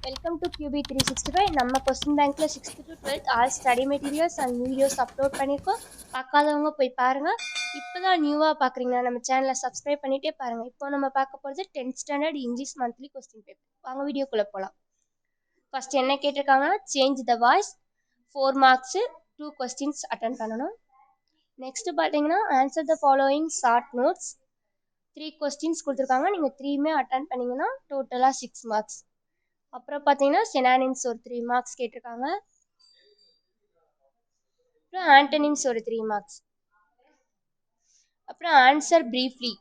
Welcome to QB365. நம்ம question பேங்க்ல 6th to 12th all study materials and videos upload பண்ணியிருக்கோம். பார்க்காதவங்க போய் பாருங்க. இப்போதான் நியூவாக பார்க்குறீங்கன்னா நம்ம சேனலை சப்ஸ்கிரைப் பண்ணிட்டே பாருங்க. இப்போ நம்ம பார்க்க போகிறது 10th standard English monthly question paper. வாங்க வீடியோக்குள்ளே போகலாம். ஃபர்ஸ்ட் என்ன கேட்டிருக்காங்கன்னா change the voice 4 marks 2 questions attend பண்ணணும். நெக்ஸ்ட் பார்த்தீங்கன்னா answer the following short notes 3 questions கொடுத்துருக்காங்க. நீங்கள் 3மே அட்டன் பண்ணிங்கன்னா டோட்டலாக 6 மார்க்ஸ். அப்புறம் பார்த்தீங்கன்னா சினானிம்ஸ் ஒரு 3 மார்க்ஸ் கேட்டிருக்காங்க. அப்புறம் ஆண்டனிம்ஸ் ஒரு 3 மார்க்ஸ். அப்புறம் ஆன்சர் பிரீஃப்லி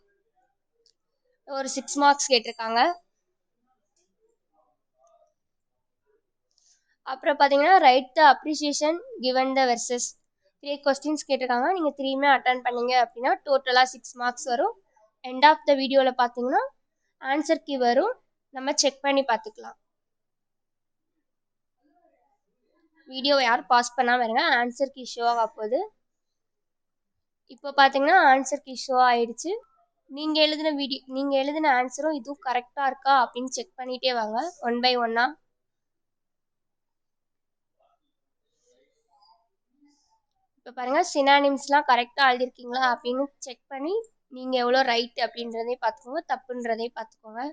ஒரு 6 மார்க்ஸ் கேட்டிருக்காங்க. அப்புறம் பார்த்தீங்கன்னா write the appreciation given the versus 3 questions கேட்டிருக்காங்க. நீங்கள் 3மே அட்டன் பண்ணீங்க அப்படின்னா டோட்டலாக 6 மார்க்ஸ் வரும். எண்ட் ஆஃப் த வீடியோவில் பார்த்தீங்கன்னா ஆன்சர் கீ வரும். நம்ம செக் பண்ணி பார்த்துக்கலாம். வீடியோவை யாரும் பாஸ் பண்ணாமல் இருங்க. ஆன்சர் கீ ஷோ ஆக போகுது. இப்போ பார்த்தீங்கன்னா ஆன்சர் கீ ஷோ ஆயிடுச்சு. நீங்கள் எழுதின ஆன்சரும் இதுவும் கரெக்டாக இருக்கா அப்படின்னு செக் பண்ணிகிட்டே வாங்க ஒன் பை ஒன்னா. இப்போ பாருங்கள் சினானிம்ஸ்லாம் கரெக்டாக எழுதிருக்கீங்களா அப்படின்னு செக் பண்ணி நீங்கள் எவ்வளோ ரைட் அப்படின்றதே பார்த்துக்கோங்க, தப்புன்றதே பார்த்துக்கோங்க.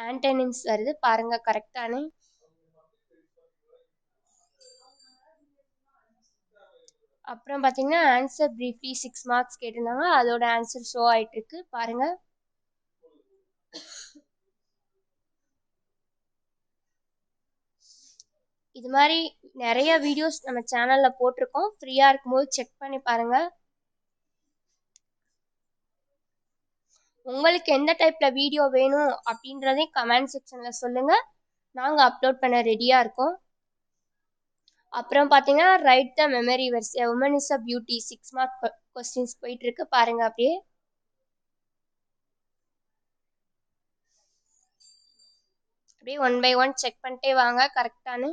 ஆண்டனிம்ஸ் வருது பாருங்கள் கரெக்டானு. அப்புறம் பார்த்தீங்கன்னா ஆன்சர் பிரீஃப்லி 6 மார்க்ஸ் கேட்டிருந்தாங்க. அதோட ஆன்சர் ஷோ ஆகிட்டு இருக்கு பாருங்கள். இது மாதிரி நிறைய வீடியோஸ் நம்ம சேனலில் போட்டிருக்கோம். ஃப்ரீயாக இருக்கும்போது செக் பண்ணி பாருங்கள். உங்களுக்கு எந்த டைப்பில் வீடியோ வேணும் அப்படின்றதையும் கமெண்ட் செக்ஷனில் சொல்லுங்கள். நாங்கள் அப்லோட் பண்ண ரெடியாக இருக்கோம். அப்புறம் பார்த்தீங்கன்னா write the memory verse woman is a beauty 6 mark questions போயிட்டுருக்கு பாருங்கள். அப்படியே ஒன் பை ஒன் செக் பண்ணிட்டே வாங்க கரெக்டானு.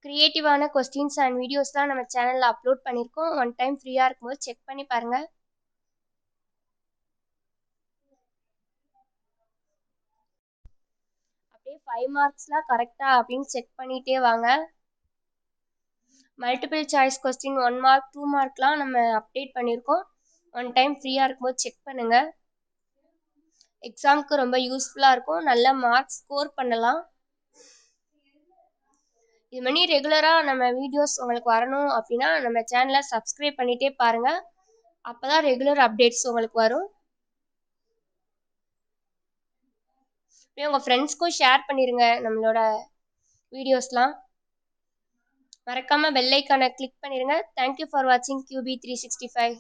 கிரியேட்டிவான கொஸ்டின்ஸ் அண்ட் வீடியோஸ்லாம் நம்ம சேனலில் அப்லோட் பண்ணியிருக்கோம். ஒன் டைம் ஃப்ரீயாக இருக்கும்போது செக் பண்ணி பாருங்கள். அப்படியே 5 மார்க்ஸ்லாம் கரெக்டாக அப்படின்னு செக் பண்ணிகிட்டே வாங்க. மல்டிபிள் சாய்ஸ் கொஸ்டின் 1 மார்க் 2 மார்க்லாம் நம்ம அப்டேட் பண்ணியிருக்கோம். ஒன் டைம் ஃப்ரீயாக இருக்கும்போது செக் பண்ணுங்கள். எக்ஸாமுக்கு ரொம்ப யூஸ்ஃபுல்லாக இருக்கும். நல்ல மார்க்ஸ் ஸ்கோர் பண்ணலாம். இது மாதிரி ரெகுலராக நம்ம வீடியோஸ் உங்களுக்கு வரணும் அப்படின்னா நம்ம சேனலை சப்ஸ்கிரைப் பண்ணிகிட்டே பாருங்கள். அப்போ தான் ரெகுலர் அப்டேட்ஸ் உங்களுக்கு வரும். உங்கள் ஃப்ரெண்ட்ஸ்க்கும் ஷேர் பண்ணிடுங்க நம்மளோட வீடியோஸ்லாம். மறக்காமல் பெல் ஐக்கானை கிளிக் பண்ணிடுங்க. தேங்க்யூ ஃபார் வாட்சிங் QB365.